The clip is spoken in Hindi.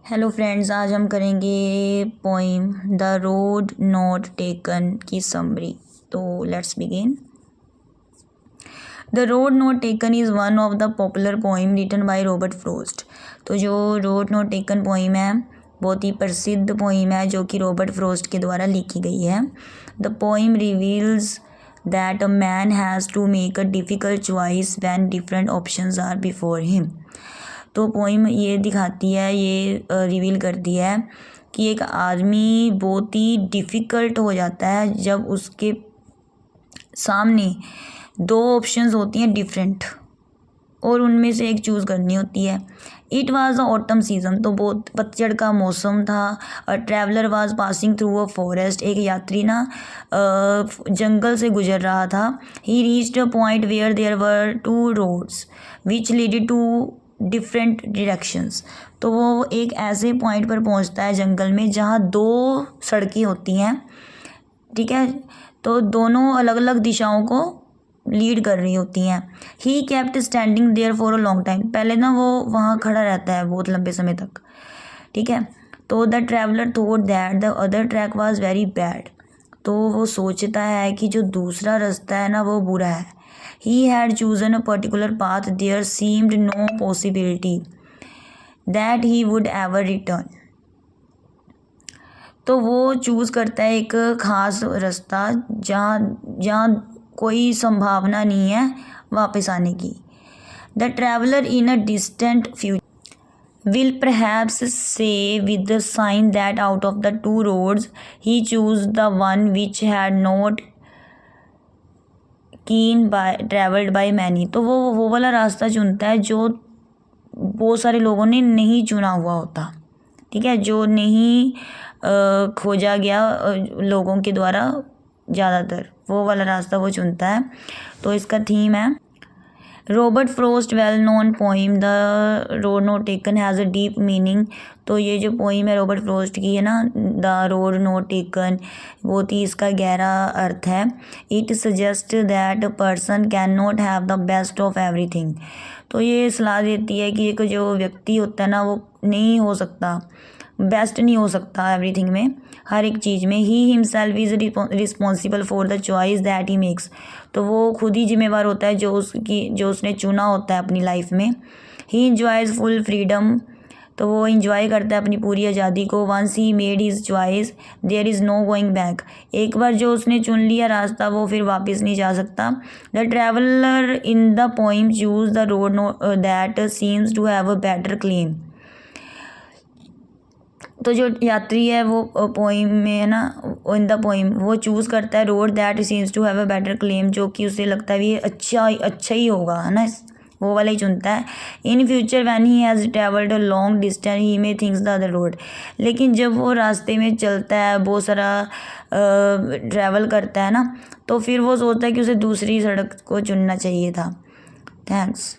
हेलो फ्रेंड्स, आज हम करेंगे poem the road not taken की समरी। तो let's begin. The road not taken is one of the popular poem written by Robert Frost. तो जो रोड नॉट टेकन पोइम है बहुत ही प्रसिद्ध पोइम है जो कि रॉबर्ट फ्रॉस्ट के द्वारा लिखी गई है। The poem reveals that a man has to make a difficult choice when different options are before him. तो पोइम ये दिखाती है, ये रिवील करती है कि एक आदमी बहुत ही डिफ़िकल्ट हो जाता है जब उसके सामने दो ऑप्शंस होती हैं डिफरेंट और उनमें से एक चूज़ करनी होती है। It was the autumn season, तो बहुत पतझड़ का मौसम था। A traveller was passing through a forest, एक यात्री ना जंगल से गुजर रहा था। He reached a point where there were two roads which leaded to different directions. तो वो एक ऐसे पॉइंट पर पहुंचता है जंगल में जहाँ दो सड़कें होती हैं, ठीक है, तो दोनों अलग अलग दिशाओं को लीड कर रही होती हैं। He kept standing there for a long time, पहले ना वो वहाँ खड़ा रहता है बहुत लंबे समय तक, ठीक है। तो the traveller thought that the other track was very bad, तो वो सोचता है कि जो दूसरा रास्ता है ना वो बुरा है। He had chosen a particular path, there seemed no possibility that he would ever return. तो वो चूज़ करता है एक ख़ास रास्ता जहाँ जहाँ कोई संभावना नहीं है वापस आने की। The traveller in a distant future will perhaps say with the sign that out of the two roads he chose the one which had not been traveled by many। तो वो वाला रास्ता चुनता है जो बहुत सारे लोगों ने नहीं चुना हुआ होता, ठीक है, जो नहीं खोजा गया लोगों के द्वारा ज़्यादातर, वो वाला रास्ता वो चुनता है। तो इसका थीम है Robert Frost well known poem the road not taken has a deep meaning. तो ये जो पोइम है रॉबर्ट फ्रॉस्ट की है ना, द रोड नॉट टेकन, बहुत ही इसका गहरा अर्थ है। It suggest that a person can not have the best of everything. तो ये सलाह देती है कि एक जो व्यक्ति होता है ना वो नहीं हो सकता, बेस्ट नहीं हो सकता एवरीथिंग में, हर एक चीज़ में। He himself is responsible for the choice that he makes, तो वो खुद ही जिम्मेवार होता है जो उसने चुना होता है अपनी लाइफ में। ही इंजॉयज़ फुल फ्रीडम, तो वो इंजॉय करता है अपनी पूरी आज़ादी को। Once he made his choice there is no going back, एक बार जो उसने चुन लिया रास्ता वो फिर वापस नहीं जा सकता। The traveller in the poem choose the road that seems to have a better claim. तो जो यात्री है वो पोइम में है ना, इन द पोइम वो चूज़ करता है road that seems to have a better claim, जो कि उसे लगता है भी अच्छा ही होगा, है ना, वो वाला ही चुनता है। In future when he has travelled a long distance he may thinks the other road, लेकिन जब वो रास्ते में चलता है बहुत सारा ट्रैवल करता है ना, तो फिर वो सोचता है कि उसे दूसरी सड़क को चुनना चाहिए था। थैंक्स।